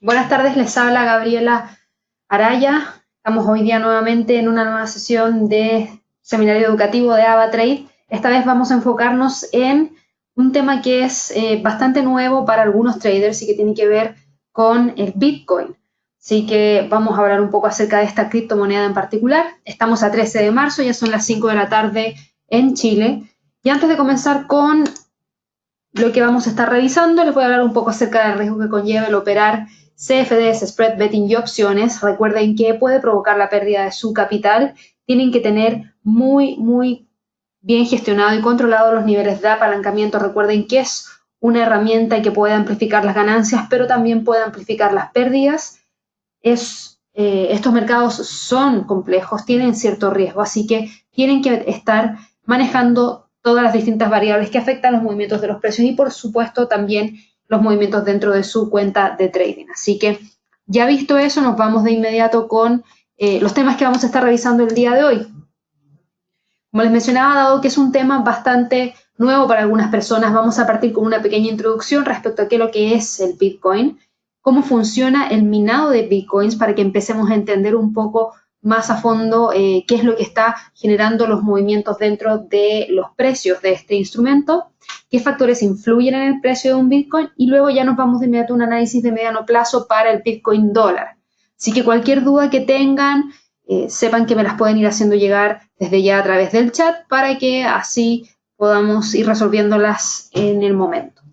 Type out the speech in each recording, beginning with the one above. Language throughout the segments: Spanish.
Buenas tardes, les habla Gabriela Araya. Estamos hoy día nuevamente en una nueva sesión de seminario educativo de AvaTrade. Esta vez vamos a enfocarnos en un tema que es bastante nuevo para algunos traders y que tiene que ver con el Bitcoin. Así que vamos a hablar un poco acerca de esta criptomoneda en particular. Estamos a 13 de marzo, ya son las 5 de la tarde en Chile. Y antes de comenzar con lo que vamos a estar revisando, les voy a hablar un poco acerca del riesgo que conlleva el operar CFDs, spread betting y opciones. Recuerden que puede provocar la pérdida de su capital. Tienen que tener muy bien gestionado y controlado los niveles de apalancamiento. Recuerden que es una herramienta que puede amplificar las ganancias, pero también puede amplificar las pérdidas. Estos mercados son complejos, tienen cierto riesgo, así que tienen que estar manejando todas las distintas variables que afectan los movimientos de los precios y, por supuesto, también los movimientos dentro de su cuenta de trading. Así que, ya visto eso, nos vamos de inmediato con los temas que vamos a estar revisando el día de hoy. Como les mencionaba, dado que es un tema bastante nuevo para algunas personas, vamos a partir con una pequeña introducción respecto a qué es lo que es el Bitcoin, cómo funciona el minado de Bitcoins para que empecemos a entender un poco más a fondo qué es lo que está generando los movimientos dentro de los precios de este instrumento, qué factores influyen en el precio de un Bitcoin y luego ya nos vamos de inmediato a un análisis de mediano plazo para el Bitcoin dólar. Así que cualquier duda que tengan, sepan que me las pueden ir haciendo llegar desde ya a través del chat para que así podamos ir resolviéndolas en el momento.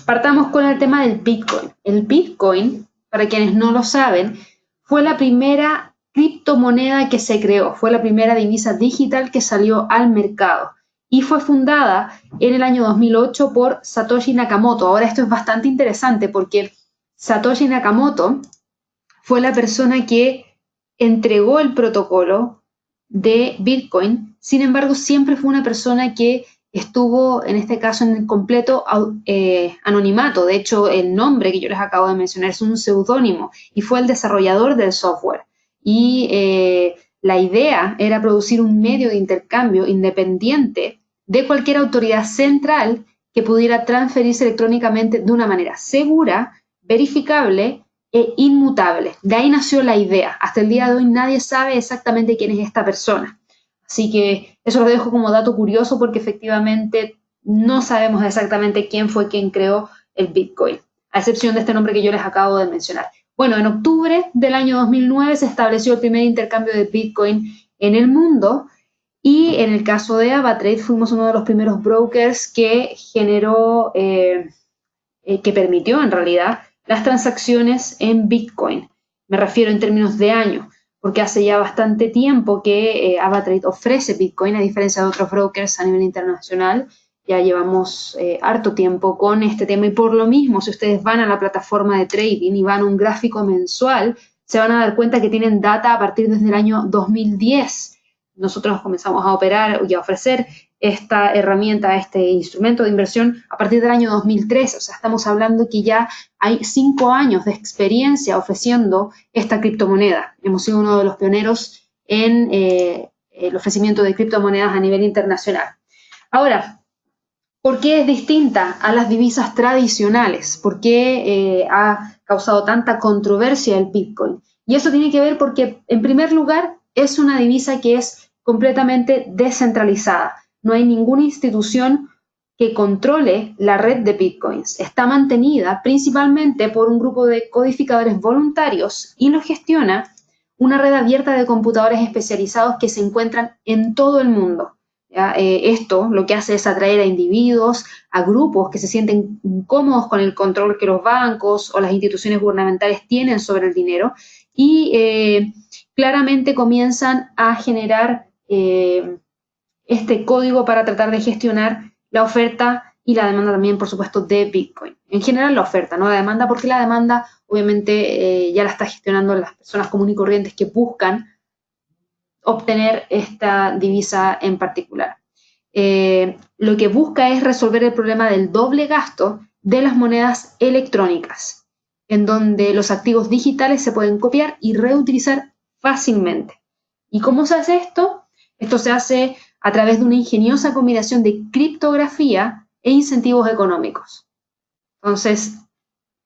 Partamos con el tema del Bitcoin. El Bitcoin, para quienes no lo saben, fue la primera criptomoneda que se creó, fue la primera divisa digital que salió al mercado y fue fundada en el año 2008 por Satoshi Nakamoto. Ahora esto es bastante interesante porque Satoshi Nakamoto fue la persona que entregó el protocolo de Bitcoin. Sin embargo, siempre fue una persona que estuvo, en este caso, en completo anonimato. De hecho, el nombre que yo les acabo de mencionar es un seudónimo y fue el desarrollador del software. Y la idea era producir un medio de intercambio independiente de cualquier autoridad central que pudiera transferirse electrónicamente de una manera segura, verificable e inmutable. De ahí nació la idea. Hasta el día de hoy nadie sabe exactamente quién es esta persona. Así que eso lo dejo como dato curioso porque efectivamente no sabemos exactamente quién fue quien creó el Bitcoin, a excepción de este nombre que yo les acabo de mencionar. Bueno, en octubre del año 2009 se estableció el primer intercambio de Bitcoin en el mundo y en el caso de AvaTrade fuimos uno de los primeros brokers que generó, que permitió en realidad las transacciones en Bitcoin. Me refiero en términos de años, porque hace ya bastante tiempo que AvaTrade ofrece Bitcoin, a diferencia de otros brokers a nivel internacional. Ya llevamos harto tiempo con este tema y por lo mismo, si ustedes van a la plataforma de trading y van a un gráfico mensual, se van a dar cuenta que tienen data a partir desde el año 2010. Nosotros comenzamos a operar y a ofrecer esta herramienta, este instrumento de inversión a partir del año 2013. O sea, estamos hablando que ya hay 5 años de experiencia ofreciendo esta criptomoneda. Hemos sido uno de los pioneros en el ofrecimiento de criptomonedas a nivel internacional. Ahora, ¿por qué es distinta a las divisas tradicionales? ¿Por qué ha causado tanta controversia el Bitcoin? Y eso tiene que ver porque, en primer lugar, es una divisa que es completamente descentralizada. No hay ninguna institución que controle la red de Bitcoins. Está mantenida principalmente por un grupo de codificadores voluntarios y lo gestiona una red abierta de computadores especializados que se encuentran en todo el mundo. Esto lo que hace es atraer a individuos, a grupos que se sienten incómodos con el control que los bancos o las instituciones gubernamentales tienen sobre el dinero y claramente comienzan a generar este código para tratar de gestionar la oferta y la demanda también, por supuesto, de Bitcoin. En general la oferta, no la demanda, porque la demanda obviamente ya la está gestionando las personas comunes y corrientes que buscan obtener esta divisa en particular. Lo que busca es resolver el problema del doble gasto de las monedas electrónicas, en donde los activos digitales se pueden copiar y reutilizar fácilmente. ¿Y cómo se hace esto? Esto se hace a través de una ingeniosa combinación de criptografía e incentivos económicos. Entonces,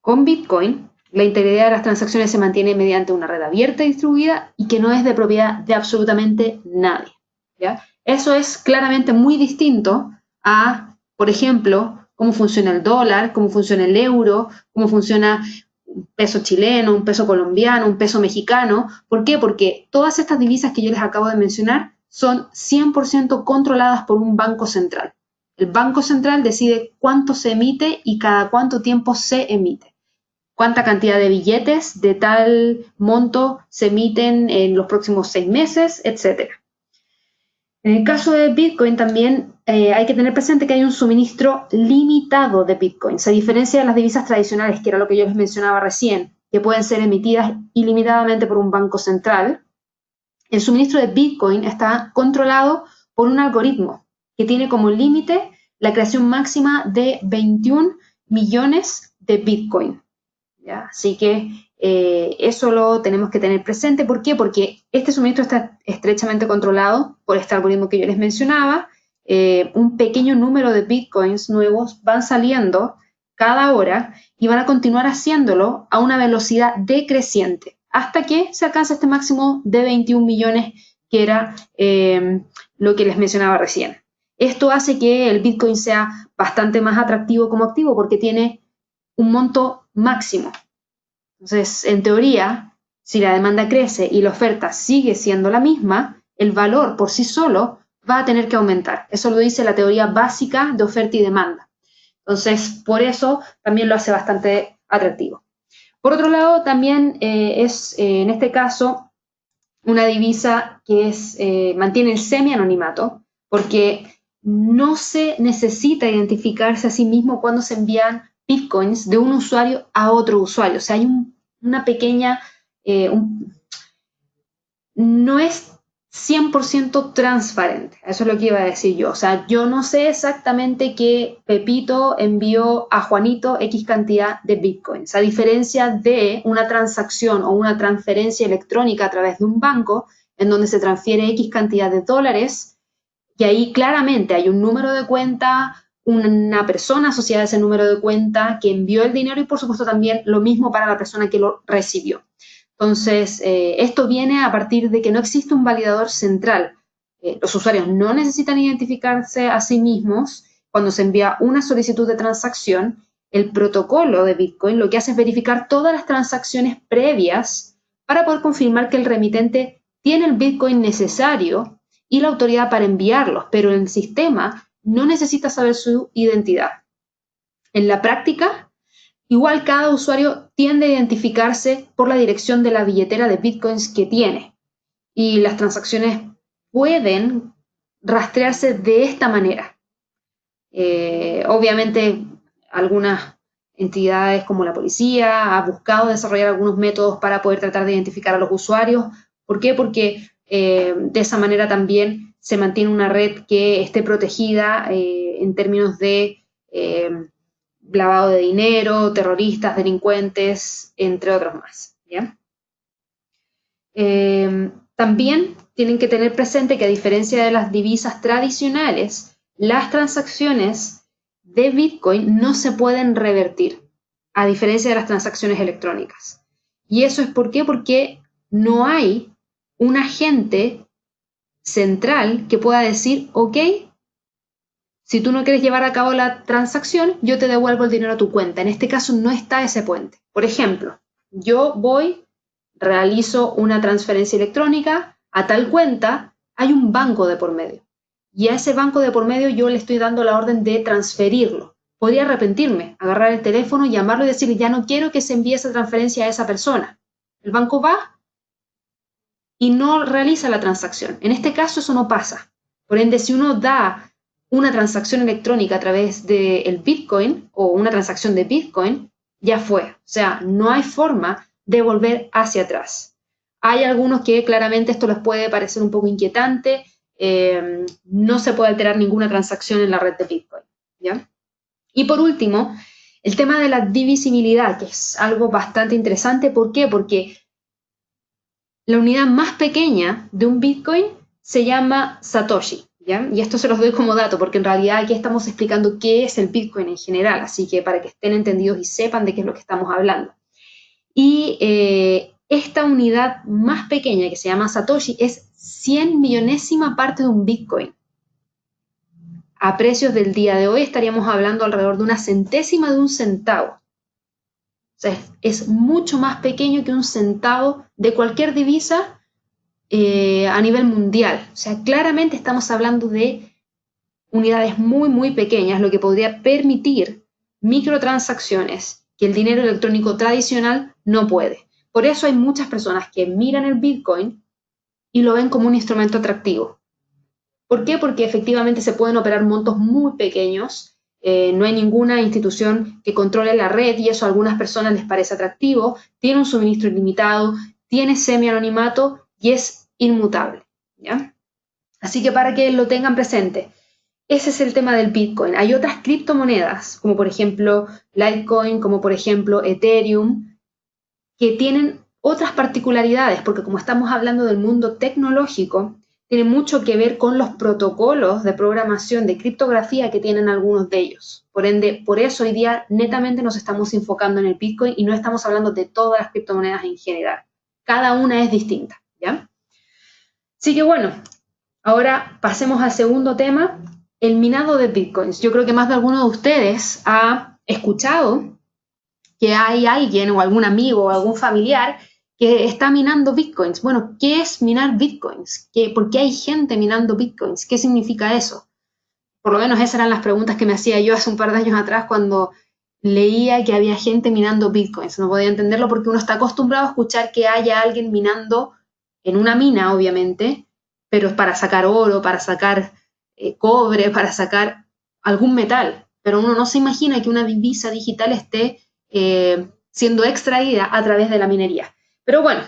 con Bitcoin la integridad de las transacciones se mantiene mediante una red abierta y distribuida y que no es de propiedad de absolutamente nadie, ¿ya? Eso es claramente muy distinto a, por ejemplo, cómo funciona el dólar, cómo funciona el euro, cómo funciona un peso chileno, un peso colombiano, un peso mexicano. ¿Por qué? Porque todas estas divisas que yo les acabo de mencionar son 100% controladas por un banco central. El Banco Central decide cuánto se emite y cada cuánto tiempo se emite. Cuánta cantidad de billetes de tal monto se emiten en los próximos 6 meses, etc. En el caso de Bitcoin también hay que tener presente que hay un suministro limitado de Bitcoins, a diferencia de las divisas tradicionales, que era lo que yo les mencionaba recién, que pueden ser emitidas ilimitadamente por un banco central. El suministro de Bitcoin está controlado por un algoritmo que tiene como límite la creación máxima de 21 millones de Bitcoin, ¿ya? Así que eso lo tenemos que tener presente. ¿Por qué? Porque este suministro está estrechamente controlado por este algoritmo que yo les mencionaba. Un pequeño número de Bitcoins nuevos van saliendo cada hora y van a continuar haciéndolo a una velocidad decreciente hasta que se alcanza este máximo de 21 millones que era lo que les mencionaba recién. Esto hace que el Bitcoin sea bastante más atractivo como activo porque tiene un monto máximo. Entonces, en teoría, si la demanda crece y la oferta sigue siendo la misma, el valor por sí solo va a tener que aumentar. Eso lo dice la teoría básica de oferta y demanda. Entonces, por eso también lo hace bastante atractivo. Por otro lado, también es, en este caso, una divisa que mantiene el semi-anonimato, porque no se necesita identificarse a sí mismo cuando se envían Bitcoins de un usuario a otro usuario. O sea, hay una pequeña... no es 100% transparente, eso es lo que iba a decir yo. O sea, yo no sé exactamente que Pepito envió a Juanito X cantidad de Bitcoins, a diferencia de una transacción o una transferencia electrónica a través de un banco en donde se transfiere X cantidad de dólares y ahí claramente hay un número de cuenta, una persona asociada a ese número de cuenta que envió el dinero y por supuesto también lo mismo para la persona que lo recibió. Entonces, esto viene a partir de que no existe un validador central. Los usuarios no necesitan identificarse a sí mismos cuando se envía una solicitud de transacción. El protocolo de Bitcoin lo que hace es verificar todas las transacciones previas para poder confirmar que el remitente tiene el Bitcoin necesario y la autoridad para enviarlos, pero el sistema no necesita saber su identidad. En la práctica, igual cada usuario tiende a identificarse por la dirección de la billetera de Bitcoins que tiene y las transacciones pueden rastrearse de esta manera. Obviamente algunas entidades como la policía ha buscado desarrollar algunos métodos para poder tratar de identificar a los usuarios. ¿Por qué? Porque de esa manera también se mantiene una red que esté protegida en términos de lavado de dinero, terroristas, delincuentes, entre otros más, ¿ya? También tienen que tener presente que a diferencia de las divisas tradicionales, las transacciones de Bitcoin no se pueden revertir, a diferencia de las transacciones electrónicas. ¿Y eso es por qué? Porque no hay un agente central que pueda decir, ok, si tú no quieres llevar a cabo la transacción, yo te devuelvo el dinero a tu cuenta. En este caso no está ese puente. Por ejemplo, yo realizo una transferencia electrónica a tal cuenta, hay un banco de por medio. Y a ese banco de por medio yo le estoy dando la orden de transferirlo. Podría arrepentirme, agarrar el teléfono, llamarlo y decirle, ya no quiero que se envíe esa transferencia a esa persona. El banco va y no realiza la transacción. En este caso eso no pasa. Por ende, si uno da una transacción electrónica a través del Bitcoin o una transacción de Bitcoin, ya fue. O sea, no hay forma de volver hacia atrás. Hay algunos que claramente esto les puede parecer un poco inquietante. No se puede alterar ninguna transacción en la red de Bitcoin, ¿ya? Y por último, el tema de la divisibilidad, que es algo bastante interesante. ¿Por qué? Porque la unidad más pequeña de un Bitcoin se llama Satoshi, ¿ya? Y esto se los doy como dato, porque en realidad aquí estamos explicando qué es el Bitcoin en general, así que para que estén entendidos y sepan de qué es lo que estamos hablando. Y esta unidad más pequeña, que se llama Satoshi, es 100 millonésima parte de un Bitcoin. A precios del día de hoy estaríamos hablando alrededor de una centésima de un centavo. O sea, es mucho más pequeño que un centavo de cualquier divisa a nivel mundial. O sea, claramente estamos hablando de unidades muy, muy pequeñas, lo que podría permitir microtransacciones que el dinero electrónico tradicional no puede. Por eso hay muchas personas que miran el Bitcoin y lo ven como un instrumento atractivo. ¿Por qué? Porque efectivamente se pueden operar montos muy pequeños, no hay ninguna institución que controle la red y eso a algunas personas les parece atractivo, tiene un suministro ilimitado, tiene semi-anonimato y es inmutable, ¿ya? Así que para que lo tengan presente, ese es el tema del Bitcoin. Hay otras criptomonedas, como por ejemplo Litecoin, como por ejemplo Ethereum, que tienen otras particularidades, porque como estamos hablando del mundo tecnológico, tiene mucho que ver con los protocolos de programación, de criptografía que tienen algunos de ellos. Por ende, por eso hoy día netamente nos estamos enfocando en el Bitcoin y no estamos hablando de todas las criptomonedas en general. Cada una es distinta, ¿ya? Así que bueno, ahora pasemos al segundo tema, el minado de Bitcoins. Yo creo que más de alguno de ustedes ha escuchado que hay alguien o algún amigo o algún familiar que está minando Bitcoins. Bueno, ¿qué es minar Bitcoins? ¿Por qué hay gente minando Bitcoins? ¿Qué significa eso? Por lo menos esas eran las preguntas que me hacía yo hace un par de años atrás cuando leía que había gente minando Bitcoins. No podía entenderlo porque uno está acostumbrado a escuchar que haya alguien minando en una mina, obviamente, pero es para sacar oro, para sacar cobre, para sacar algún metal. Pero uno no se imagina que una divisa digital esté siendo extraída a través de la minería. Pero bueno,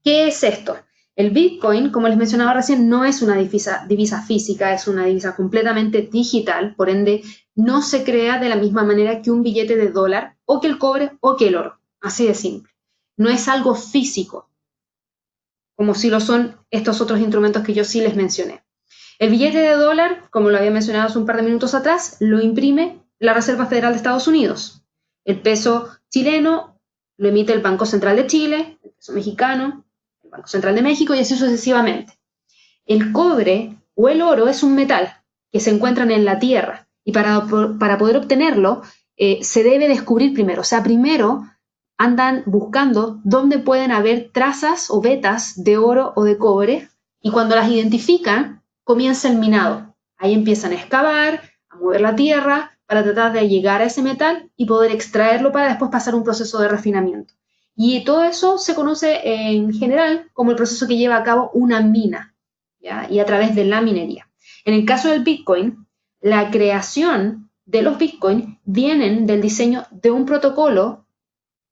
¿qué es esto? El Bitcoin, como les mencionaba recién, no es una divisa física, es una divisa completamente digital, por ende no se crea de la misma manera que un billete de dólar o que el cobre o que el oro, así de simple. No es algo físico, como si lo son estos otros instrumentos que yo sí les mencioné. El billete de dólar, como lo había mencionado hace un par de minutos atrás, lo imprime la Reserva Federal de Estados Unidos. El peso chileno lo emite el Banco Central de Chile, el peso mexicano, el Banco Central de México y así sucesivamente. El cobre o el oro es un metal que se encuentran en la tierra y para poder obtenerlo se debe descubrir primero. O sea, primero andan buscando dónde pueden haber trazas o vetas de oro o de cobre y cuando las identifican comienza el minado. Ahí empiezan a excavar, a mover la tierra para tratar de llegar a ese metal y poder extraerlo para después pasar un proceso de refinamiento. Y todo eso se conoce en general como el proceso que lleva a cabo una mina, ¿ya? Y a través de la minería. En el caso del Bitcoin, la creación de los Bitcoin vienen del diseño de un protocolo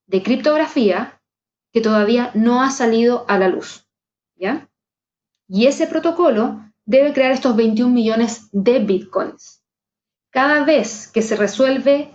de criptografía que todavía no ha salido a la luz, ¿ya? Y ese protocolo debe crear estos 21 millones de Bitcoins. Cada vez que se resuelve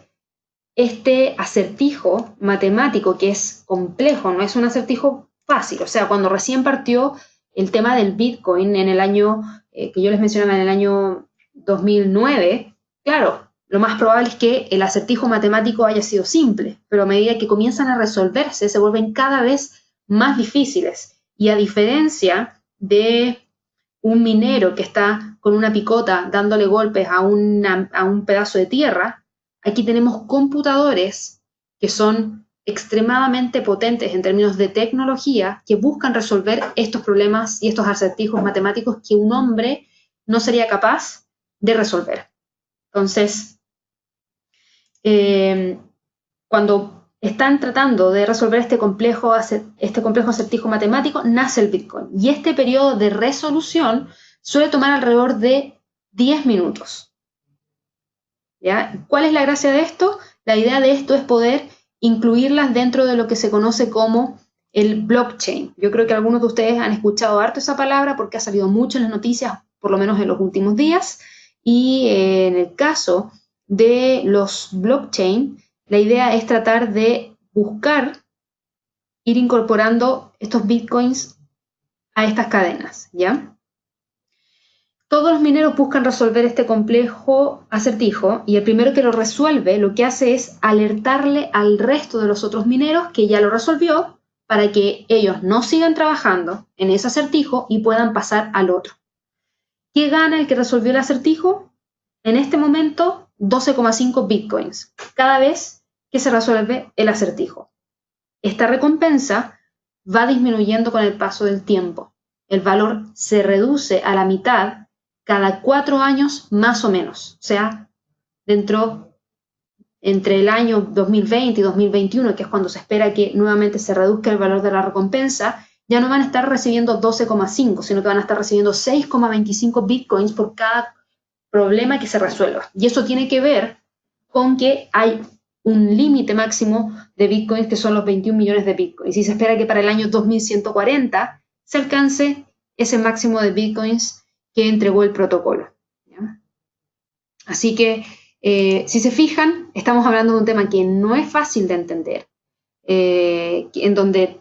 este acertijo matemático, que es complejo, no es un acertijo fácil, o sea, cuando recién partió el tema del Bitcoin en el año, que yo les mencionaba, en el año 2009, claro, lo más probable es que el acertijo matemático haya sido simple, pero a medida que comienzan a resolverse, se vuelven cada vez más difíciles. Y a diferencia de un minero que está con una picota dándole golpes a un pedazo de tierra, aquí tenemos computadores que son extremadamente potentes en términos de tecnología que buscan resolver estos problemas y estos acertijos matemáticos que un hombre no sería capaz de resolver. Entonces, cuando están tratando de resolver este complejo acertijo matemático, nace el Bitcoin. Y este periodo de resolución suele tomar alrededor de 10 minutos. ¿Ya? ¿Cuál es la gracia de esto? La idea de esto es poder incluirlas dentro de lo que se conoce como el blockchain. Yo creo que algunos de ustedes han escuchado harto esa palabra porque ha salido mucho en las noticias, por lo menos en los últimos días. Y en el caso de los blockchain, la idea es tratar de buscar ir incorporando estos bitcoins a estas cadenas, ¿ya? Todos los mineros buscan resolver este complejo acertijo y el primero que lo resuelve lo que hace es alertarle al resto de los otros mineros que ya lo resolvió para que ellos no sigan trabajando en ese acertijo y puedan pasar al otro. ¿Qué gana el que resolvió el acertijo? En este momento, 12,5 bitcoins cada vez que se resuelve el acertijo. Esta recompensa va disminuyendo con el paso del tiempo. El valor se reduce a la mitad cada 4 años más o menos. O sea, entre el año 2020 y 2021, que es cuando se espera que nuevamente se reduzca el valor de la recompensa, ya no van a estar recibiendo 12,5, sino que van a estar recibiendo 6,25 bitcoins por cada problema que se resuelva. Y eso tiene que ver con que hay un límite máximo de bitcoins que son los 21 millones de bitcoins. Y se espera que para el año 2140 se alcance ese máximo de bitcoins que entregó el protocolo. ¿Ya? Así que, si se fijan, estamos hablando de un tema que no es fácil de entender, en donde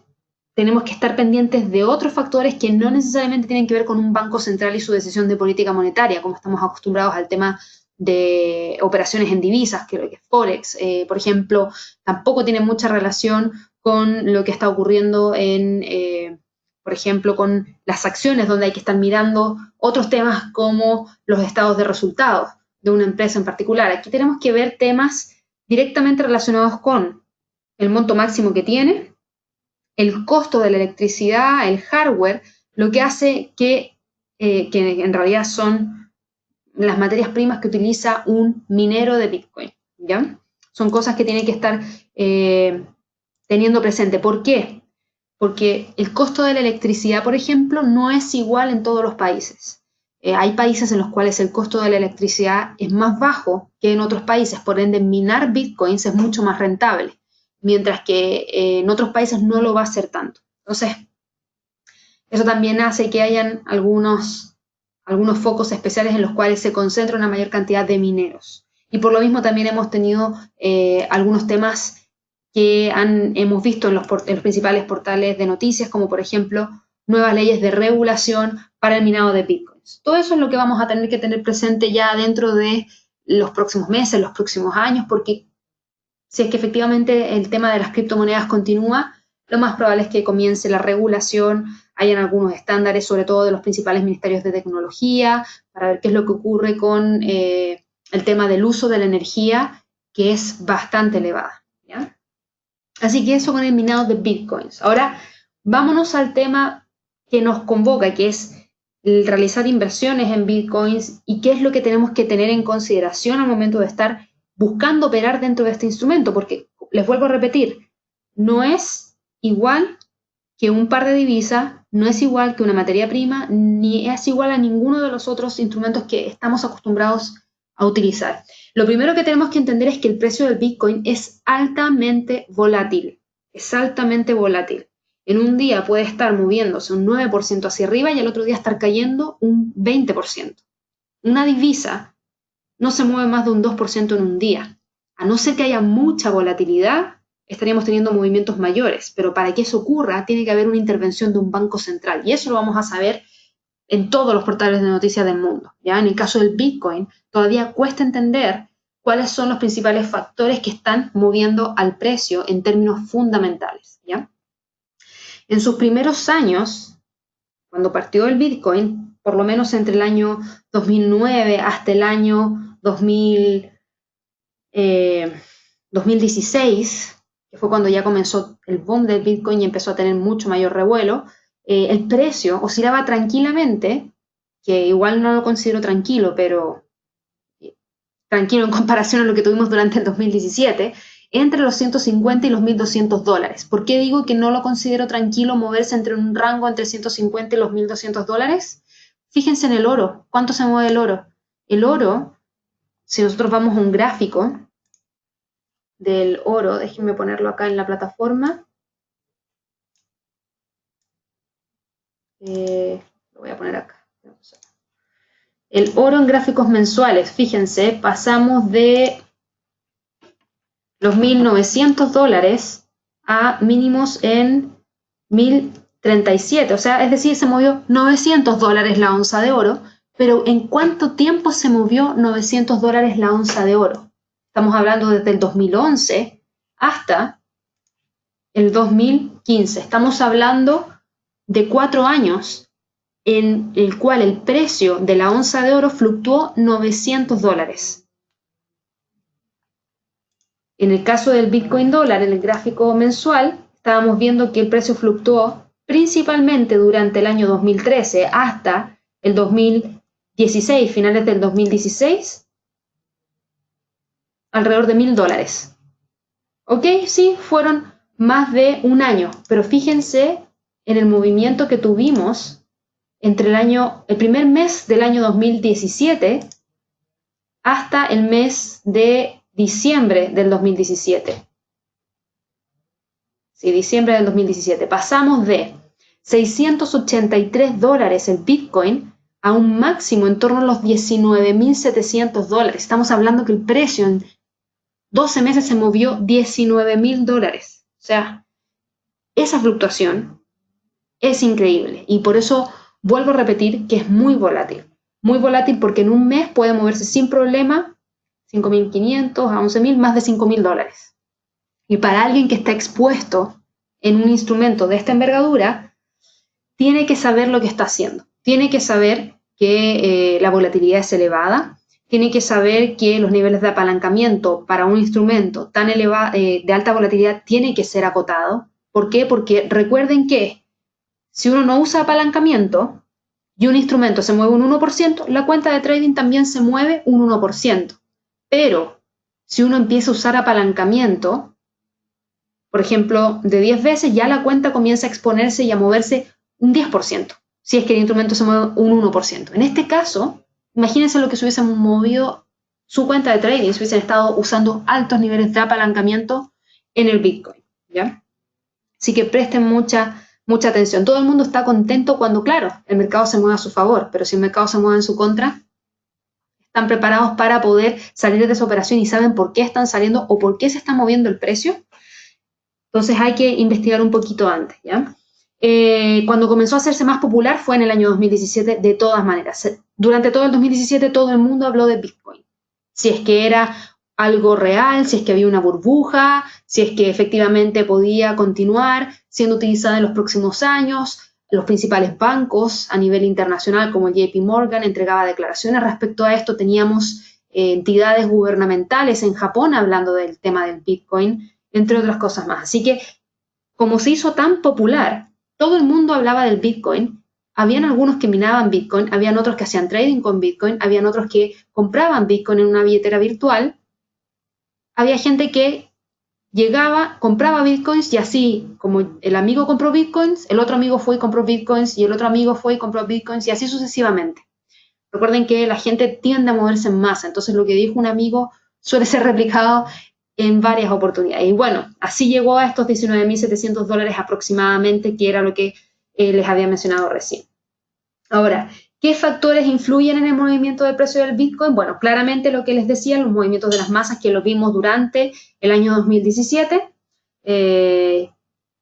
tenemos que estar pendientes de otros factores que no necesariamente tienen que ver con un banco central y su decisión de política monetaria, como estamos acostumbrados al tema de operaciones en divisas, que es Forex, por ejemplo, tampoco tiene mucha relación con lo que está ocurriendo por ejemplo, con las acciones, donde hay que estar mirando otros temas como los estados de resultados de una empresa en particular. Aquí tenemos que ver temas directamente relacionados con el monto máximo que tiene, el costo de la electricidad, el hardware, lo que hace que en realidad son las materias primas que utiliza un minero de Bitcoin, ¿ya? Son cosas que tienen que estar teniendo presente. ¿Por qué? Porque el costo de la electricidad, por ejemplo, no es igual en todos los países. Hay países en los cuales el costo de la electricidad es más bajo que en otros países, por ende minar bitcoins es mucho más rentable, mientras que en otros países no lo va a ser tanto. Entonces, eso también hace que hayan algunos focos especiales en los cuales se concentra una mayor cantidad de mineros. Y por lo mismo también hemos tenido algunos temas que hemos visto en los principales portales de noticias, como por ejemplo nuevas leyes de regulación para el minado de bitcoins. Todo eso es lo que vamos a tener que tener presente ya dentro de los próximos meses, los próximos años, porque si es que efectivamente el tema de las criptomonedas continúa, lo más probable es que comience la regulación, hayan algunos estándares, sobre todo de los principales ministerios de tecnología, para ver qué es lo que ocurre con el tema del uso de la energía, que es bastante elevada, ¿ya? Así que eso con el minado de bitcoins. Ahora, vámonos al tema que nos convoca, que es el realizar inversiones en bitcoins y qué es lo que tenemos que tener en consideración al momento de estar buscando operar dentro de este instrumento, porque, les vuelvo a repetir, no es igual que un par de divisas, no es igual que una materia prima, ni es igual a ninguno de los otros instrumentos que estamos acostumbrados a utilizar. Lo primero que tenemos que entender es que el precio del Bitcoin es altamente volátil, En un día puede estar moviéndose un 9% hacia arriba y al otro día estar cayendo un 20%. Una divisa no se mueve más de un 2% en un día. A no ser que haya mucha volatilidad, estaríamos teniendo movimientos mayores, pero para que eso ocurra tiene que haber una intervención de un banco central y eso lo vamos a saber en todos los portales de noticias del mundo, ¿ya? En el caso del Bitcoin, todavía cuesta entender cuáles son los principales factores que están moviendo al precio en términos fundamentales, ¿ya? En sus primeros años, cuando partió el Bitcoin, por lo menos entre el año 2009 hasta el año 2016, que fue cuando ya comenzó el boom del Bitcoin y empezó a tener mucho mayor revuelo, el precio oscilaba tranquilamente, que igual no lo considero tranquilo, pero tranquilo en comparación a lo que tuvimos durante el 2017, entre los 150 y los $1.200. ¿Por qué digo que no lo considero tranquilo moverse entre un rango entre 150 y los $1.200? Fíjense en el oro. ¿Cuánto se mueve el oro? El oro, si nosotros vamos a un gráfico del oro, déjenme ponerlo acá en la plataforma. Lo voy a poner acá. El oro en gráficos mensuales, fíjense, pasamos de los $1.900 a mínimos en 1.037, o sea, es decir, se movió $900 la onza de oro, Pero ¿en cuánto tiempo se movió $900 la onza de oro? Estamos hablando desde el 2011 hasta el 2015. Estamos hablando de 4 años en el cual el precio de la onza de oro fluctuó $900. En el caso del Bitcoin dólar, en el gráfico mensual, estábamos viendo que el precio fluctuó principalmente durante el año 2013 hasta el 2016, finales del 2016, alrededor de $1000. ¿Ok? Sí, fueron más de un año, pero fíjense en el movimiento que tuvimos entre el primer mes del año 2017 hasta el mes de diciembre del 2017. Sí, diciembre del 2017. Pasamos de $683 el Bitcoin a un máximo en torno a los $19.700. Estamos hablando que el precio en 12 meses se movió $19.000. O sea, esa fluctuación es increíble y por eso vuelvo a repetir que es muy volátil. Muy volátil porque en un mes puede moverse sin problema 5.500 a 11.000, más de $5.000. Y para alguien que está expuesto en un instrumento de esta envergadura, tiene que saber lo que está haciendo. Tiene que saber que la volatilidad es elevada, tiene que saber que los niveles de apalancamiento para un instrumento tan elevado, de alta volatilidad, tiene que ser acotado. ¿Por qué? Porque recuerden que si uno no usa apalancamiento y un instrumento se mueve un 1%, la cuenta de trading también se mueve un 1%. Pero si uno empieza a usar apalancamiento, por ejemplo, de 10 veces, ya la cuenta comienza a exponerse y a moverse un 10%, si es que el instrumento se mueve un 1%. En este caso, imagínense lo que se hubiesen movido su cuenta de trading, si hubiesen estado usando altos niveles de apalancamiento en el Bitcoin, ¿ya? Así que presten mucha atención. Todo el mundo está contento cuando, claro, el mercado se mueve a su favor, pero si el mercado se mueve en su contra, están preparados para poder salir de esa operación y saben por qué están saliendo o por qué se está moviendo el precio. Entonces hay que investigar un poquito antes, ¿ya? Cuando comenzó a hacerse más popular fue en el año 2017, de todas maneras. Durante todo el 2017 todo el mundo habló de Bitcoin. Si es que era algo real, si es que había una burbuja, si es que efectivamente podía continuar siendo utilizada en los próximos años. Los principales bancos a nivel internacional, como el JP Morgan, entregaba declaraciones respecto a esto. Teníamos entidades gubernamentales en Japón hablando del tema del Bitcoin, entre otras cosas más. Así que, como se hizo tan popular, todo el mundo hablaba del Bitcoin. Habían algunos que minaban Bitcoin, habían otros que hacían trading con Bitcoin, habían otros que compraban Bitcoin en una billetera virtual. Había gente que llegaba, compraba Bitcoins y así, como el amigo compró Bitcoins, el otro amigo fue y compró Bitcoins y el otro amigo fue y compró Bitcoins y así sucesivamente. Recuerden que la gente tiende a moverse en masa, entonces lo que dijo un amigo suele ser replicado en varias oportunidades. Y bueno, así llegó a estos $19.700 aproximadamente, que era lo que les había mencionado recién. Ahora, ¿qué factores influyen en el movimiento del precio del Bitcoin? Bueno, claramente lo que les decía, los movimientos de las masas que los vimos durante el año 2017.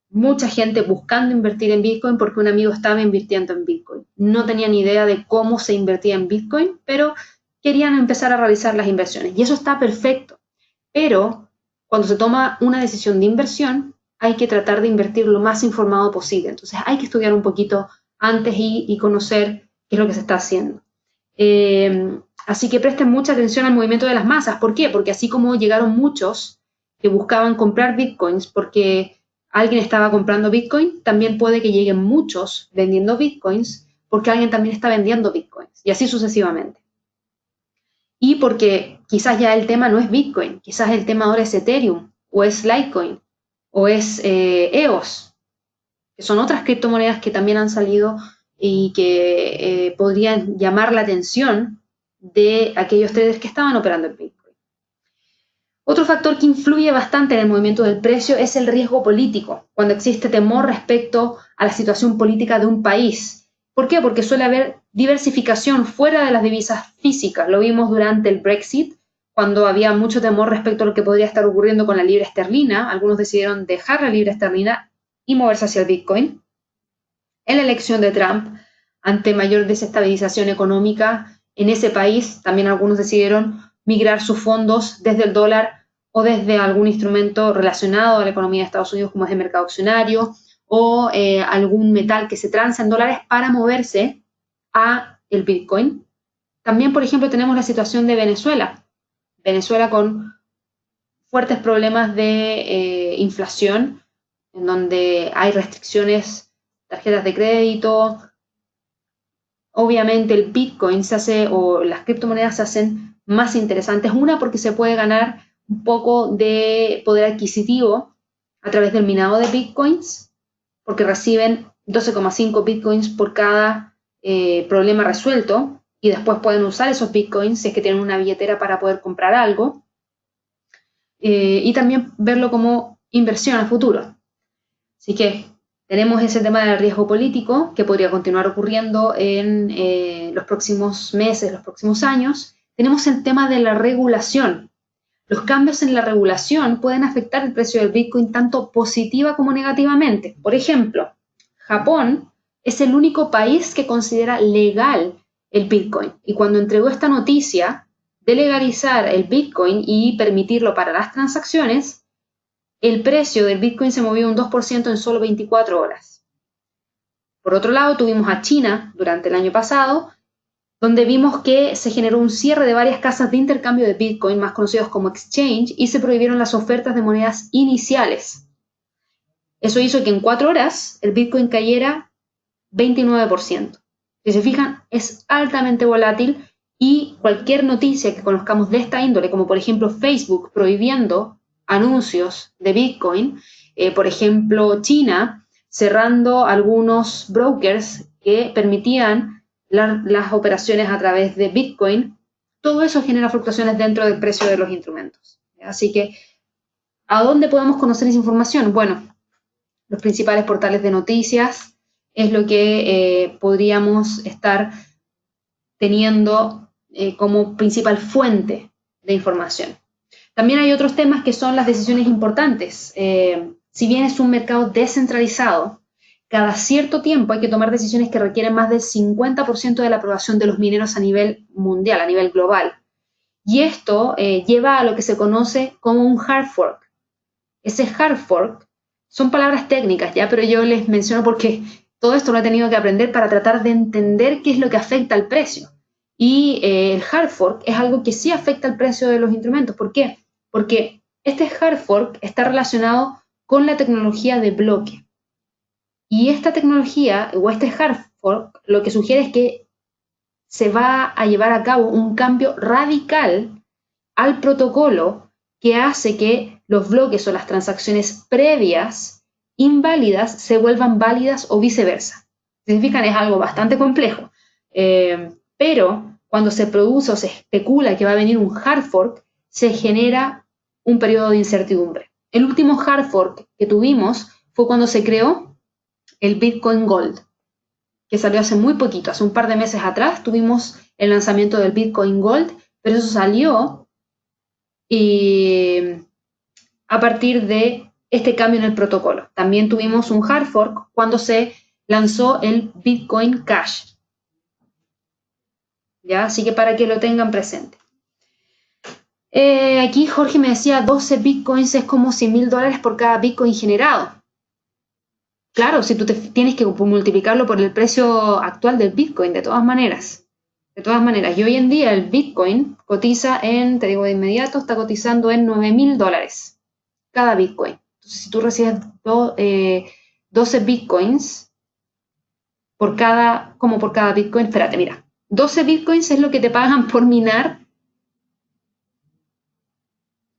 Mucha gente buscando invertir en Bitcoin porque un amigo estaba invirtiendo en Bitcoin. No tenían idea de cómo se invertía en Bitcoin, pero querían empezar a realizar las inversiones. Y eso está perfecto. Pero cuando se toma una decisión de inversión, hay que tratar de invertir lo más informado posible. Entonces hay que estudiar un poquito antes y conocer qué es lo que se está haciendo. Así que presten mucha atención al movimiento de las masas. ¿Por qué? Porque así como llegaron muchos que buscaban comprar Bitcoins porque alguien estaba comprando Bitcoin, también puede que lleguen muchos vendiendo Bitcoins porque alguien también está vendiendo Bitcoins. Y así sucesivamente. Y porque quizás ya el tema no es Bitcoin, quizás el tema ahora es Ethereum, o es Litecoin, o es EOS, que son otras criptomonedas que también han salido y que podrían llamar la atención de aquellos traders que estaban operando en Bitcoin. Otro factor que influye bastante en el movimiento del precio es el riesgo político, cuando existe temor respecto a la situación política de un país. ¿Por qué? Porque suele haber diversificación fuera de las divisas físicas. Lo vimos durante el Brexit, cuando había mucho temor respecto a lo que podría estar ocurriendo con la libra esterlina. Algunos decidieron dejar la libra esterlina y moverse hacia el Bitcoin. En la elección de Trump, ante mayor desestabilización económica en ese país. También algunos decidieron migrar sus fondos desde el dólar o desde algún instrumento relacionado a la economía de Estados Unidos, como es el mercado accionario, o algún metal que se transa en dólares para moverse a el Bitcoin. También, por ejemplo, tenemos la situación de Venezuela. Venezuela con fuertes problemas de inflación, en donde hay restricciones, tarjetas de crédito. Obviamente el Bitcoin se hace, o las criptomonedas se hacen más interesantes. Una, porque se puede ganar un poco de poder adquisitivo a través del minado de Bitcoins, porque reciben 12,5 Bitcoins por cada problema resuelto, y después pueden usar esos Bitcoins si es que tienen una billetera para poder comprar algo. Y también verlo como inversión a futuro. Así que tenemos ese tema del riesgo político que podría continuar ocurriendo en los próximos meses, los próximos años. Tenemos el tema de la regulación. Los cambios en la regulación pueden afectar el precio del Bitcoin tanto positiva como negativamente. Por ejemplo, Japón es el único país que considera legal el Bitcoin. Y cuando entregó esta noticia de legalizar el Bitcoin y permitirlo para las transacciones, el precio del Bitcoin se movió un 2% en solo 24 horas. Por otro lado, tuvimos a China durante el año pasado, donde vimos que se generó un cierre de varias casas de intercambio de Bitcoin, más conocidos como exchange, y se prohibieron las ofertas de monedas iniciales. Eso hizo que en 4 horas el Bitcoin cayera 29%. Si se fijan, es altamente volátil, y cualquier noticia que conozcamos de esta índole, como por ejemplo Facebook prohibiendo anuncios de Bitcoin, por ejemplo China cerrando algunos brokers que permitían las operaciones a través de Bitcoin, todo eso genera fluctuaciones dentro del precio de los instrumentos. Así que, ¿a dónde podemos conocer esa información? Bueno, los principales portales de noticias es lo que podríamos estar teniendo como principal fuente de información. También hay otros temas que son las decisiones importantes. Si bien es un mercado descentralizado, cada cierto tiempo hay que tomar decisiones que requieren más del 50% de la aprobación de los mineros a nivel mundial, a nivel global. Y esto lleva a lo que se conoce como un hard fork. Ese hard fork son palabras técnicas, ¿ya? Pero yo les menciono porque todo esto lo he tenido que aprender para tratar de entender qué es lo que afecta al precio. Y el hard fork es algo que sí afecta al precio de los instrumentos. ¿Por qué? Porque este hard fork está relacionado con la tecnología de bloque. Y esta tecnología, o este hard fork, lo que sugiere es que se va a llevar a cabo un cambio radical al protocolo que hace que los bloques o las transacciones previas inválidas se vuelvan válidas o viceversa. Significan, es algo bastante complejo. Pero cuando se produce o se especula que va a venir un hard fork, se genera un periodo de incertidumbre. El último hard fork que tuvimos fue cuando se creó el Bitcoin Gold, que salió hace muy poquito, hace un par de meses atrás tuvimos el lanzamiento del Bitcoin Gold, pero eso salió a partir de este cambio en el protocolo. También tuvimos un hard fork cuando se lanzó el Bitcoin Cash. ¿Ya? Así que para que lo tengan presente. Aquí Jorge me decía 12 bitcoins es como $100.000 por cada bitcoin generado. Claro, si tú tienes que multiplicarlo por el precio actual del bitcoin, de todas maneras. De todas maneras, y hoy en día el bitcoin cotiza en, te digo de inmediato, está cotizando en $9.000 cada bitcoin. Entonces, si tú recibes 12 bitcoins por cada bitcoin, espérate, mira. 12 bitcoins es lo que te pagan por minar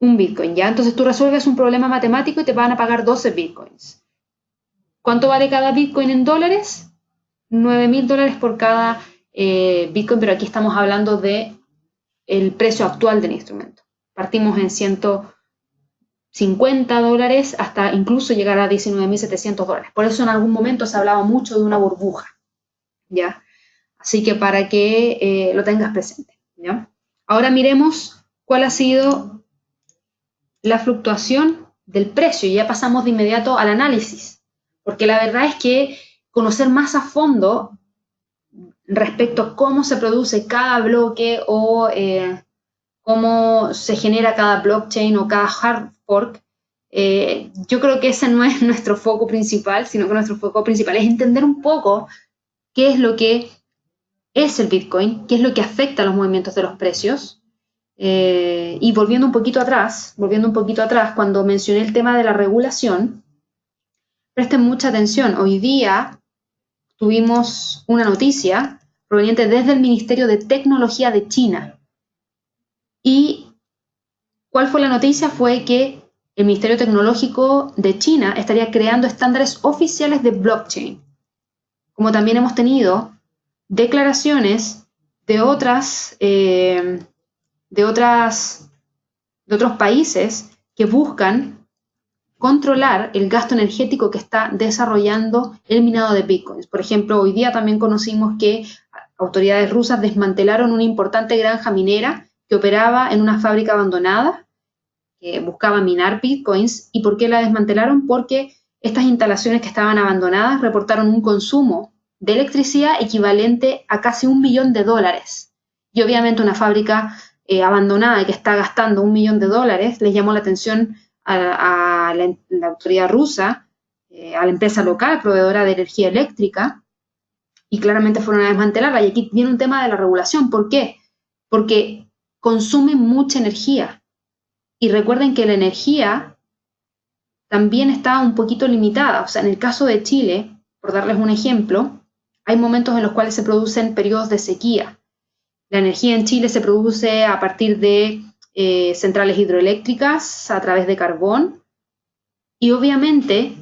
un bitcoin, ¿ya? Entonces tú resuelves un problema matemático y te van a pagar 12 bitcoins. ¿Cuánto vale cada bitcoin en dólares? $9.000 por cada bitcoin, pero aquí estamos hablando de el precio actual del instrumento. Partimos en $150 hasta incluso llegar a $19.700. Por eso en algún momento se hablaba mucho de una burbuja, ¿ya? Así que para que lo tengas presente, ¿ya? Ahora miremos cuál ha sido la fluctuación del precio y ya pasamos de inmediato al análisis, porque la verdad es que conocer más a fondo respecto a cómo se produce cada bloque o cómo se genera cada blockchain o cada hard fork. Yo creo que ese no es nuestro foco principal, sino que nuestro foco principal es entender un poco qué es lo que es el Bitcoin, qué es lo que afecta a los movimientos de los precios. Y volviendo un poquito atrás, cuando mencioné el tema de la regulación, presten mucha atención. Hoy día tuvimos una noticia proveniente desde el Ministerio de Tecnología de China. ¿Y cuál fue la noticia? Fue que el Ministerio Tecnológico de China estaría creando estándares oficiales de blockchain. Como también hemos tenido declaraciones de otros países que buscan controlar el gasto energético que está desarrollando el minado de bitcoins. Por ejemplo, hoy día también conocimos que autoridades rusas desmantelaron una importante granja minera que operaba en una fábrica abandonada, que buscaba minar bitcoins. ¿Y por qué la desmantelaron? Porque estas instalaciones que estaban abandonadas reportaron un consumo de electricidad equivalente a casi $1 millón. Y obviamente una fábrica abandonada que está gastando $1 millón les llamó la atención a la autoridad rusa, a la empresa local proveedora de energía eléctrica, y claramente fueron a desmantelarla. Y aquí viene un tema de la regulación. ¿Por qué? Porque consume mucha energía. Y recuerden que la energía también está un poquito limitada. O sea, en el caso de Chile, por darles un ejemplo, hay momentos en los cuales se producen periodos de sequía. La energía en Chile se produce a partir de centrales hidroeléctricas a través de carbón, y obviamente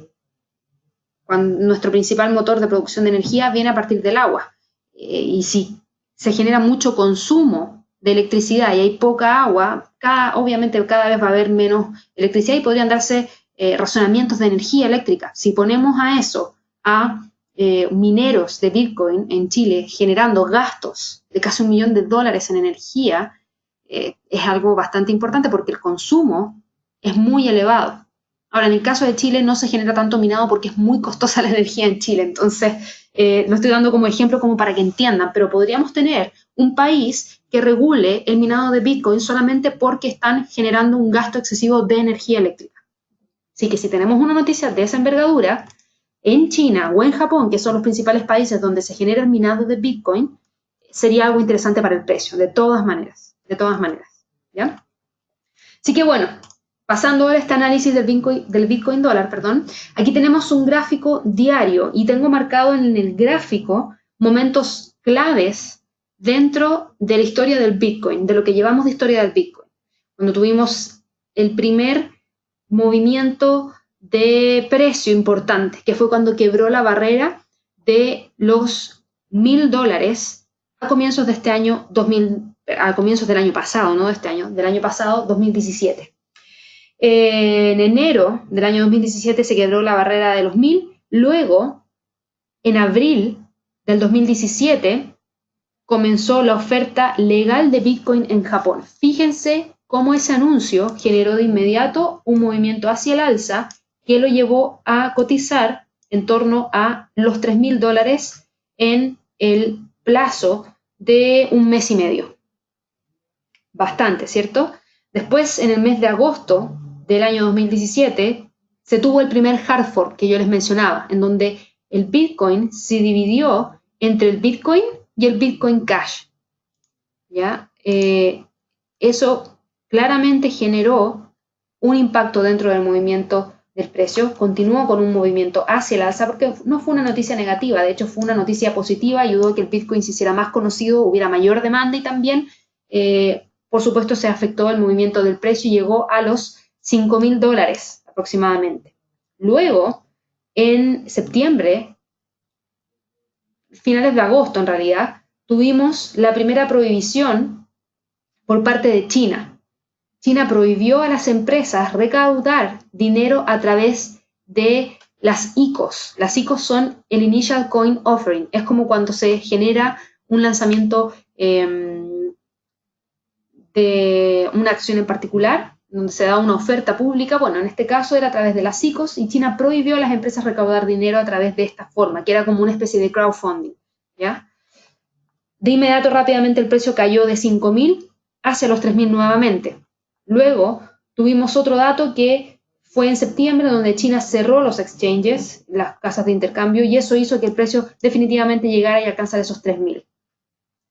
nuestro principal motor de producción de energía viene a partir del agua, y si se genera mucho consumo de electricidad y hay poca agua, obviamente cada vez va a haber menos electricidad y podrían darse razonamientos de energía eléctrica. Si ponemos a eso a mineros de Bitcoin en Chile generando gastos de casi $1 millón en energía, es algo bastante importante porque el consumo es muy elevado. Ahora, en el caso de Chile no se genera tanto minado porque es muy costosa la energía en Chile, entonces lo estoy dando como ejemplo como para que entiendan, pero podríamos tener un país que regule el minado de Bitcoin solamente porque están generando un gasto excesivo de energía eléctrica. Así que si tenemos una noticia de esa envergadura, en China o en Japón, que son los principales países donde se genera el minado de Bitcoin, sería algo interesante para el precio, de todas maneras, ¿ya? Así que bueno, pasando ahora a este análisis del Bitcoin dólar, aquí tenemos un gráfico diario y tengo marcado en el gráfico momentos claves dentro de la historia del Bitcoin, de lo que llevamos de historia del Bitcoin. Cuando tuvimos el primer movimiento de precio importante, que fue cuando quebró la barrera de los $1.000 a comienzos de este año a comienzos del año pasado, no de este año, del año pasado, 2017. En enero del año 2017 se quebró la barrera de los 1.000, luego, en abril del 2017, comenzó la oferta legal de Bitcoin en Japón. Fíjense cómo ese anuncio generó de inmediato un movimiento hacia el alza que lo llevó a cotizar en torno a los $3.000 en el plazo de un mes y medio. Bastante, ¿cierto? Después, en el mes de agosto del año 2017, se tuvo el primer hard fork que yo les mencionaba, en donde el Bitcoin se dividió entre el Bitcoin y el Bitcoin Cash. ¿Ya? Eso claramente generó un impacto dentro del movimiento del precio, continuó con un movimiento hacia el alza, porque no fue una noticia negativa, de hecho fue una noticia positiva, ayudó a que el Bitcoin se hiciera más conocido, hubiera mayor demanda y también, por supuesto, se afectó el movimiento del precio y llegó a los $5.000 aproximadamente. Luego, en septiembre, finales de agosto en realidad, tuvimos la primera prohibición por parte de China. China prohibió a las empresas recaudar dinero a través de las ICOs. Las ICOs son el Initial Coin Offering. Es como cuando se genera un lanzamiento de una acción en particular, donde se da una oferta pública. Bueno, en este caso era a través de las ICOs y China prohibió a las empresas recaudar dinero a través de esta forma, que era como una especie de crowdfunding, ¿ya? De inmediato, rápidamente, el precio cayó de 5.000 hacia los 3.000 nuevamente. Luego tuvimos otro dato que fue en septiembre, donde China cerró los exchanges, las casas de intercambio, y eso hizo que el precio definitivamente llegara y alcanzara esos 3.000.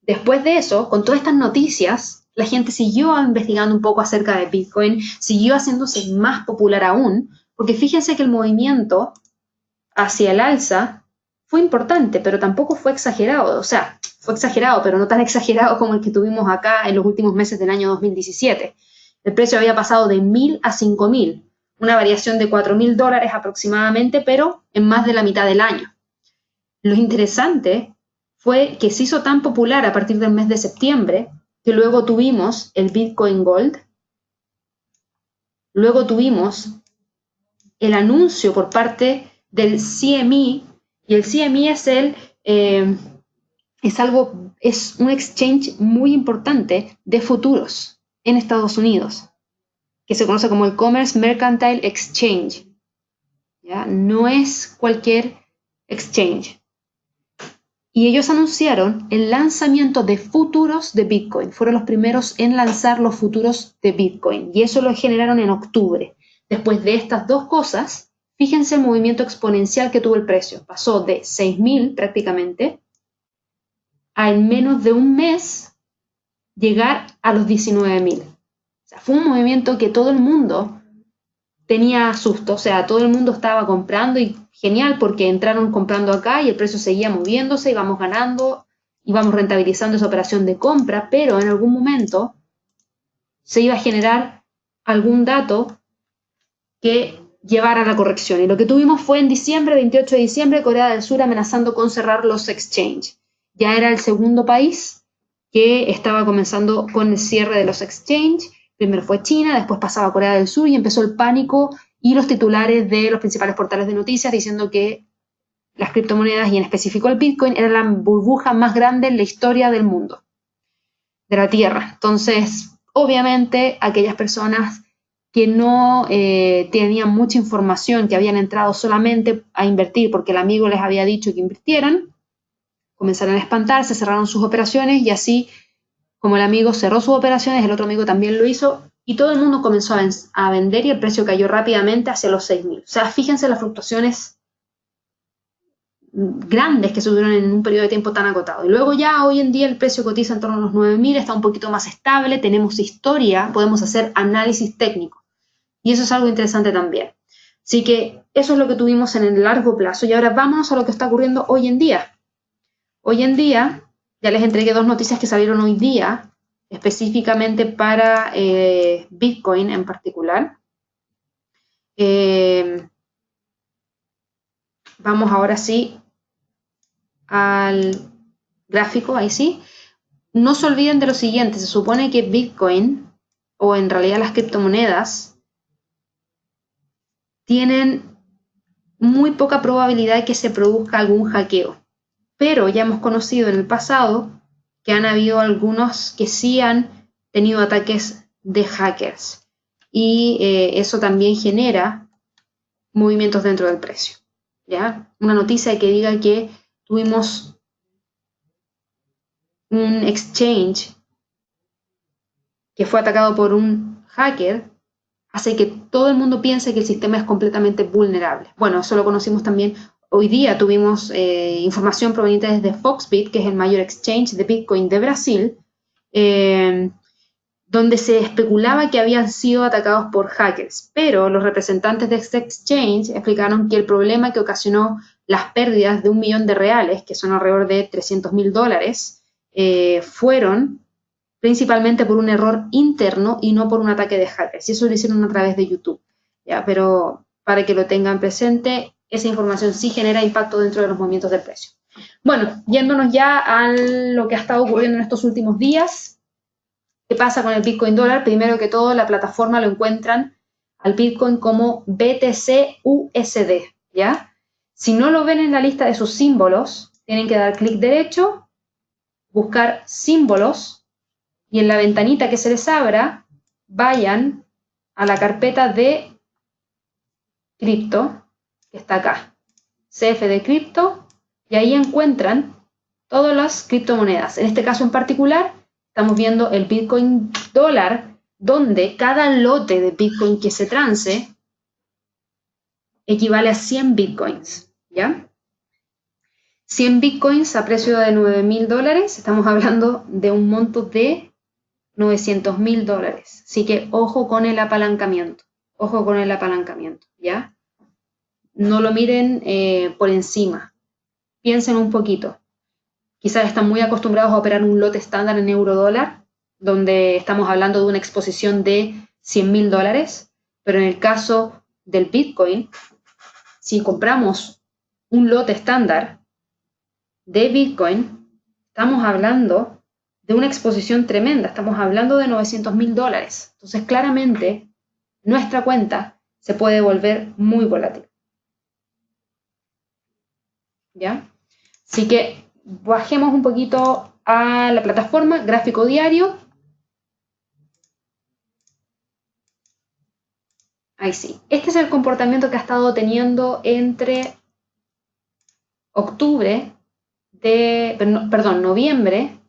Después de eso, con todas estas noticias, la gente siguió investigando un poco acerca de Bitcoin, siguió haciéndose más popular aún, porque fíjense que el movimiento hacia el alza fue importante, pero tampoco fue exagerado. O sea, fue exagerado, pero no tan exagerado como el que tuvimos acá en los últimos meses del año 2017. El precio había pasado de 1.000 a 5.000, una variación de $4.000 aproximadamente, pero en más de la mitad del año. Lo interesante fue que se hizo tan popular a partir del mes de septiembre que luego tuvimos el Bitcoin Gold, luego tuvimos el anuncio por parte del CME, y el CME es un exchange muy importante de futuros en Estados Unidos, que se conoce como el Commerce Mercantile Exchange. ¿Ya? No es cualquier exchange. Y ellos anunciaron el lanzamiento de futuros de Bitcoin. Fueron los primeros en lanzar los futuros de Bitcoin. Y eso lo generaron en octubre. Después de estas dos cosas, fíjense el movimiento exponencial que tuvo el precio. Pasó de 6.000 prácticamente a en menos de un mes llegar a los 19.000. O sea, fue un movimiento que todo el mundo tenía susto. O sea, todo el mundo estaba comprando y genial porque entraron comprando acá y el precio seguía moviéndose, íbamos ganando, íbamos rentabilizando esa operación de compra, pero en algún momento se iba a generar algún dato que llevara a la corrección. Y lo que tuvimos fue en diciembre, 28 de diciembre, Corea del Sur amenazando con cerrar los exchanges. Ya era el segundo país que estaba comenzando con el cierre de los exchanges. Primero fue China, después pasaba a Corea del Sur y empezó el pánico y los titulares de los principales portales de noticias diciendo que las criptomonedas y en específico el Bitcoin era la burbuja más grande en la historia del mundo, de la Tierra. Entonces, obviamente, aquellas personas que no tenían mucha información, que habían entrado solamente a invertir porque el amigo les había dicho que invirtieran, comenzaron a espantarse, cerraron sus operaciones y así, como el amigo cerró sus operaciones, el otro amigo también lo hizo y todo el mundo comenzó a vender y el precio cayó rápidamente hacia los 6.000. O sea, fíjense las fluctuaciones grandes que subieron en un periodo de tiempo tan acotado. Y luego ya hoy en día el precio cotiza en torno a los 9.000, está un poquito más estable, tenemos historia, podemos hacer análisis técnico. Y eso es algo interesante también. Así que eso es lo que tuvimos en el largo plazo. Y ahora vámonos a lo que está ocurriendo hoy en día. Hoy en día, ya les entregué dos noticias que salieron hoy día, específicamente para Bitcoin en particular. Vamos ahora sí al gráfico, ahí sí. No se olviden de lo siguiente, se supone que Bitcoin, o en realidad las criptomonedas, tienen muy poca probabilidad de que se produzca algún hackeo. Pero ya hemos conocido en el pasado que han habido algunos que sí han tenido ataques de hackers. Y eso también genera movimientos dentro del precio. ¿Ya? Una noticia que diga que tuvimos un exchange que fue atacado por un hacker hace que todo el mundo piense que el sistema es completamente vulnerable. Bueno, eso lo conocimos también. Hoy día tuvimos información proveniente desde Foxbit, que es el mayor exchange de Bitcoin de Brasil, donde se especulaba que habían sido atacados por hackers, pero los representantes de este exchange explicaron que el problema que ocasionó las pérdidas de $1 millón, que son alrededor de $300.000, fueron principalmente por un error interno y no por un ataque de hackers. Y eso lo hicieron a través de YouTube. ¿Ya? Pero para que lo tengan presente, esa información sí genera impacto dentro de los movimientos del precio. Bueno, yéndonos ya a lo que ha estado ocurriendo en estos últimos días. ¿Qué pasa con el Bitcoin dólar? Primero que todo, la plataforma lo encuentran al Bitcoin como BTC-USD, ¿ya? Si no lo ven en la lista de sus símbolos, tienen que dar clic derecho, buscar símbolos, y en la ventanita que se les abra, vayan a la carpeta de cripto, que está acá, CF de cripto, y ahí encuentran todas las criptomonedas. En este caso en particular, estamos viendo el Bitcoin dólar, donde cada lote de Bitcoin que se transe equivale a 100 Bitcoins, ¿ya? 100 Bitcoins a precio de $9.000, estamos hablando de un monto de $900.000. Así que ojo con el apalancamiento, ¿ya? No lo miren por encima, piensen un poquito. Quizás están muy acostumbrados a operar un lote estándar en euro-dólar, donde estamos hablando de una exposición de $100.000, pero en el caso del Bitcoin, si compramos un lote estándar de Bitcoin, estamos hablando de una exposición tremenda, estamos hablando de $900.000. Entonces, claramente, nuestra cuenta se puede volver muy volátil, ¿ya? Así que bajemos un poquito a la plataforma, gráfico diario. Ahí sí. Este es el comportamiento que ha estado teniendo entre noviembre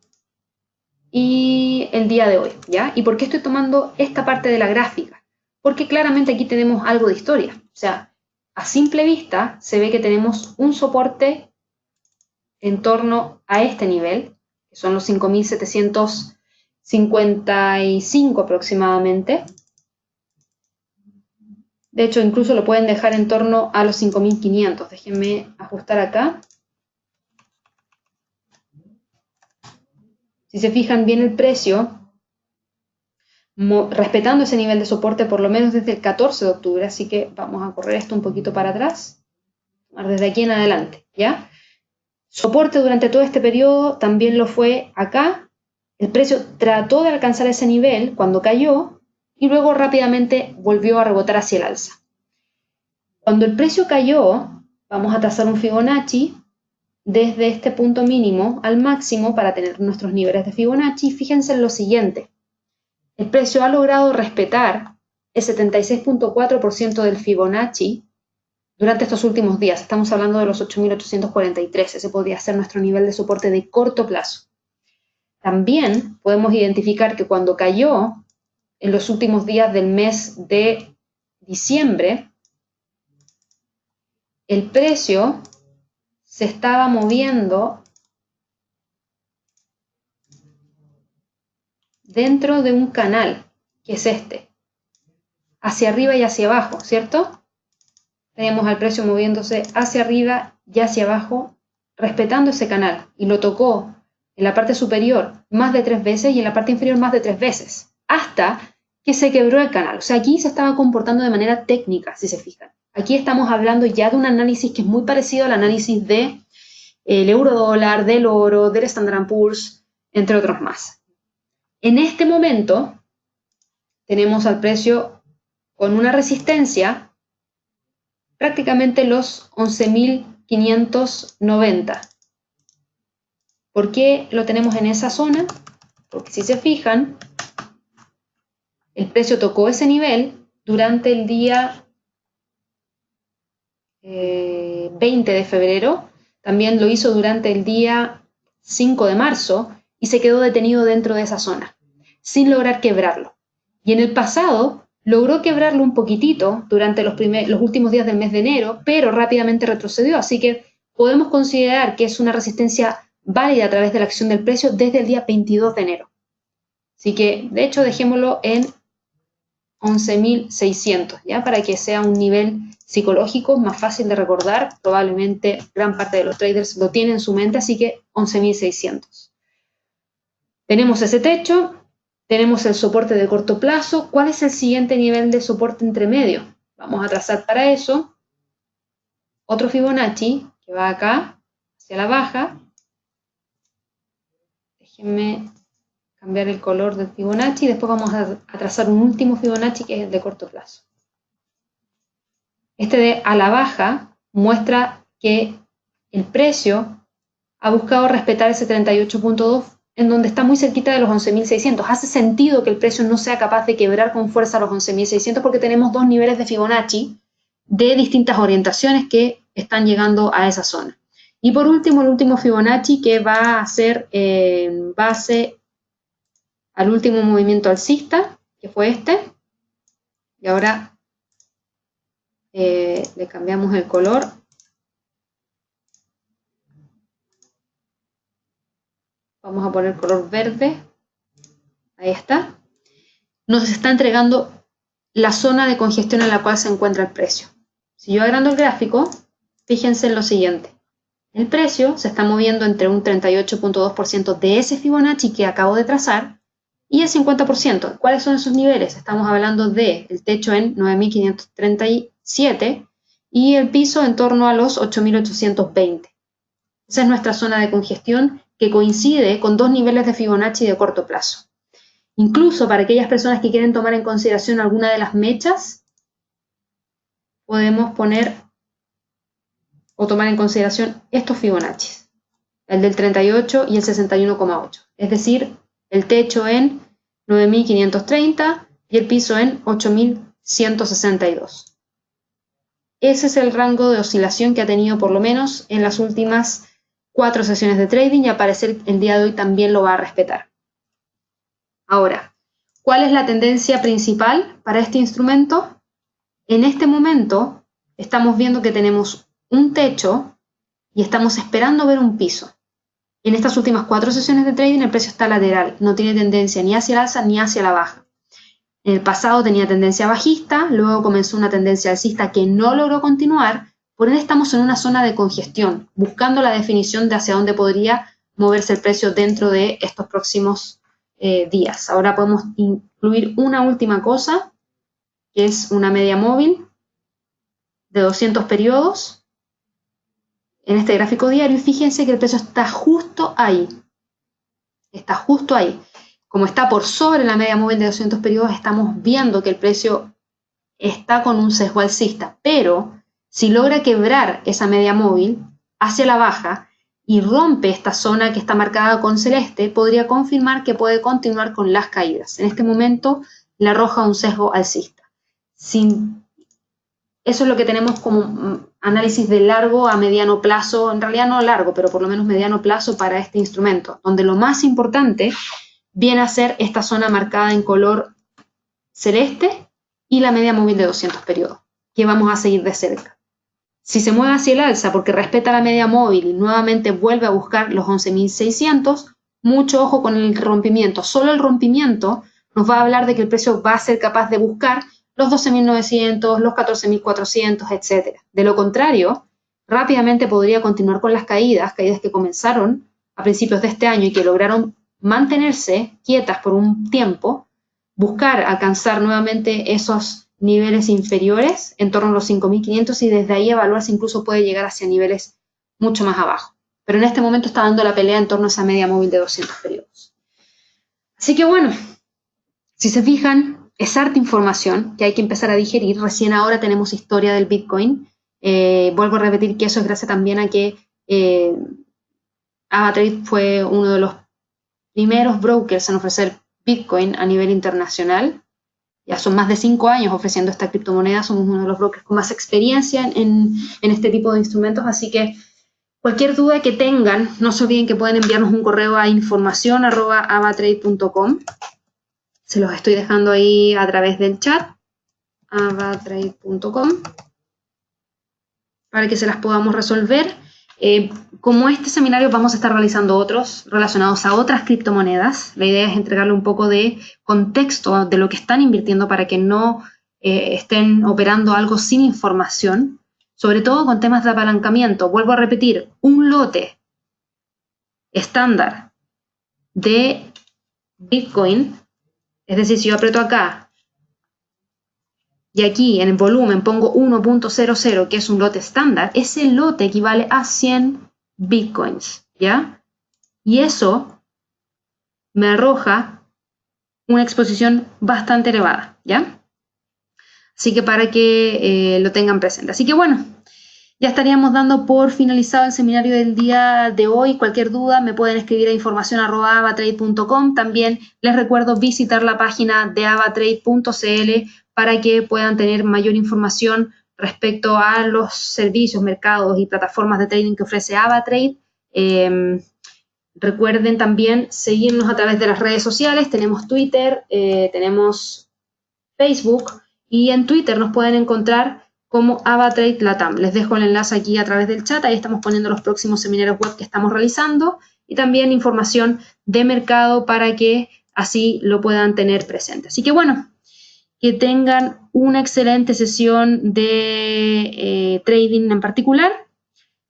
y el día de hoy, ¿ya? ¿Y por qué estoy tomando esta parte de la gráfica? Porque claramente aquí tenemos algo de historia. O sea, a simple vista se ve que tenemos un soporte en torno a este nivel, que son los 5.755 aproximadamente. De hecho, incluso lo pueden dejar en torno a los 5.500. Déjenme ajustar acá. Si se fijan bien el precio, respetando ese nivel de soporte por lo menos desde el 14 de octubre, así que vamos a correr esto un poquito para atrás, desde aquí en adelante, ¿ya? Soporte durante todo este periodo también lo fue acá. El precio trató de alcanzar ese nivel cuando cayó y luego rápidamente volvió a rebotar hacia el alza. Cuando el precio cayó, vamos a trazar un Fibonacci desde este punto mínimo al máximo para tener nuestros niveles de Fibonacci. Fíjense en lo siguiente. El precio ha logrado respetar el 76.4% del Fibonacci durante estos últimos días. Estamos hablando de los 8.843. Ese podría ser nuestro nivel de soporte de corto plazo. También podemos identificar que cuando cayó en los últimos días del mes de diciembre, el precio se estaba moviendo dentro de un canal, que es este, hacia arriba y hacia abajo, ¿cierto? Tenemos al precio moviéndose hacia arriba y hacia abajo, respetando ese canal, y lo tocó en la parte superior más de 3 veces y en la parte inferior más de 3 veces, hasta que se quebró el canal. O sea, aquí se estaba comportando de manera técnica, si se fijan. Aquí estamos hablando ya de un análisis que es muy parecido al análisis del euro-dólar, del oro, del Standard & Poor's, entre otros más. En este momento tenemos al precio con una resistencia prácticamente los 11.590. ¿Por qué lo tenemos en esa zona? Porque si se fijan, el precio tocó ese nivel durante el día 20 de febrero, también lo hizo durante el día 5 de marzo y se quedó detenido dentro de esa zona, sin lograr quebrarlo. Y en el pasado logró quebrarlo un poquitito durante los últimos días del mes de enero, pero rápidamente retrocedió, así que podemos considerar que es una resistencia válida a través de la acción del precio desde el día 22 de enero. Así que, de hecho, dejémoslo en 11.600, ¿ya? Para que sea un nivel psicológico más fácil de recordar. Probablemente gran parte de los traders lo tienen en su mente, así que 11.600. Tenemos ese techo, tenemos el soporte de corto plazo. ¿Cuál es el siguiente nivel de soporte entre medio? Vamos a trazar para eso otro Fibonacci que va acá, hacia la baja. Déjenme cambiar el color del Fibonacci y después vamos a trazar un último Fibonacci que es el de corto plazo. Este de a la baja muestra que el precio ha buscado respetar ese 38.2 en donde está muy cerquita de los 11.600. Hace sentido que el precio no sea capaz de quebrar con fuerza los 11.600 porque tenemos dos niveles de Fibonacci de distintas orientaciones que están llegando a esa zona. Y por último, el último Fibonacci, que va a ser en base al último movimiento alcista, que fue este. Y ahora le cambiamos el color. Vamos a poner color verde. Ahí está. Nos está entregando la zona de congestión en la cual se encuentra el precio. Si yo agrando el gráfico, fíjense en lo siguiente. El precio se está moviendo entre un 38.2% de ese Fibonacci que acabo de trazar y el 50%. ¿Cuáles son esos niveles? Estamos hablando del techo en 9.537 y el piso en torno a los 8.820. Esa es nuestra zona de congestión que coincide con dos niveles de Fibonacci de corto plazo. Incluso para aquellas personas que quieren tomar en consideración alguna de las mechas, podemos poner o tomar en consideración estos Fibonacci, el del 38 y el 61,8, es decir, el techo en 9.530 y el piso en 8.162. Ese es el rango de oscilación que ha tenido por lo menos en las últimas 4 sesiones de trading y al parecer el día de hoy también lo va a respetar. Ahora, ¿cuál es la tendencia principal para este instrumento? En este momento estamos viendo que tenemos un techo y estamos esperando ver un piso. En estas últimas 4 sesiones de trading el precio está lateral, no tiene tendencia ni hacia el alza ni hacia la baja. En el pasado tenía tendencia bajista, luego comenzó una tendencia alcista que no logró continuar, por ende estamos en una zona de congestión, buscando la definición de hacia dónde podría moverse el precio dentro de estos próximos días. Ahora podemos incluir una última cosa, que es una media móvil de 200 periodos en este gráfico diario y fíjense que el precio está justo ahí. Está justo ahí. Como está por sobre la media móvil de 200 periodos, estamos viendo que el precio está con un sesgo alcista, pero si logra quebrar esa media móvil hacia la baja y rompe esta zona que está marcada con celeste, podría confirmar que puede continuar con las caídas. En este momento le arroja un sesgo alcista. Eso es lo que tenemos como análisis de largo a mediano plazo, en realidad no largo, pero por lo menos mediano plazo para este instrumento, donde lo más importante viene a ser esta zona marcada en color celeste y la media móvil de 200 periodos, que vamos a seguir de cerca. Si se mueve hacia el alza porque respeta la media móvil y nuevamente vuelve a buscar los 11.600, mucho ojo con el rompimiento. Solo el rompimiento nos va a hablar de que el precio va a ser capaz de buscar los 12.900, los 14.400, etc. De lo contrario, rápidamente podría continuar con las caídas que comenzaron a principios de este año y que lograron mantenerse quietas por un tiempo, buscar alcanzar nuevamente esos niveles inferiores en torno a los 5.500 y desde ahí evaluar si incluso puede llegar hacia niveles mucho más abajo. Pero en este momento está dando la pelea en torno a esa media móvil de 200 periodos. Así que bueno, si se fijan, es harta información que hay que empezar a digerir. Recién ahora tenemos historia del Bitcoin. Vuelvo a repetir que eso es gracias también a que AvaTrade fue uno de los primeros brokers en ofrecer Bitcoin a nivel internacional. Ya son más de 5 años ofreciendo esta criptomoneda, somos uno de los brokers con más experiencia en este tipo de instrumentos, así que cualquier duda que tengan, no se olviden que pueden enviarnos un correo a informacion@avatrade.com. Se los estoy dejando ahí a través del chat, avatrade.com, para que se las podamos resolver. Como este seminario vamos a estar realizando otros relacionados a otras criptomonedas. La idea es entregarle un poco de contexto de lo que están invirtiendo para que no estén operando algo sin información, sobre todo con temas de apalancamiento. Vuelvo a repetir, un lote estándar de Bitcoin, es decir, si yo aprieto acá y aquí en el volumen pongo 1.00, que es un lote estándar, ese lote equivale a 100 bitcoins, ¿ya? Y eso me arroja una exposición bastante elevada, ¿ya? Así que para que lo tengan presente. Así que bueno, ya estaríamos dando por finalizado el seminario del día de hoy. Cualquier duda me pueden escribir a informacion@avatrade.com. También les recuerdo visitar la página de avatrade.cl para que puedan tener mayor información respecto a los servicios, mercados y plataformas de trading que ofrece AvaTrade. Recuerden también seguirnos a través de las redes sociales. Tenemos Twitter, tenemos Facebook, y en Twitter nos pueden encontrar como AvaTrade Latam. Les dejo el enlace aquí a través del chat. Ahí estamos poniendo los próximos seminarios web que estamos realizando y también información de mercado para que así lo puedan tener presente. Así que bueno, que tengan una excelente sesión de trading en particular.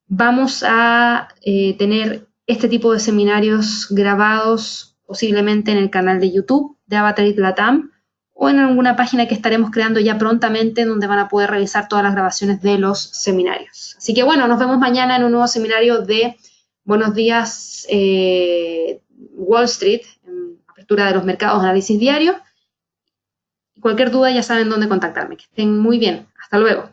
Vamos a tener este tipo de seminarios grabados posiblemente en el canal de YouTube de AvaTrade Latam o en alguna página que estaremos creando ya prontamente donde van a poder revisar todas las grabaciones de los seminarios. Así que bueno, nos vemos mañana en un nuevo seminario de Buenos Días Wall Street, en apertura de los mercados, análisis diario. Cualquier duda ya saben dónde contactarme. Que estén muy bien. Hasta luego.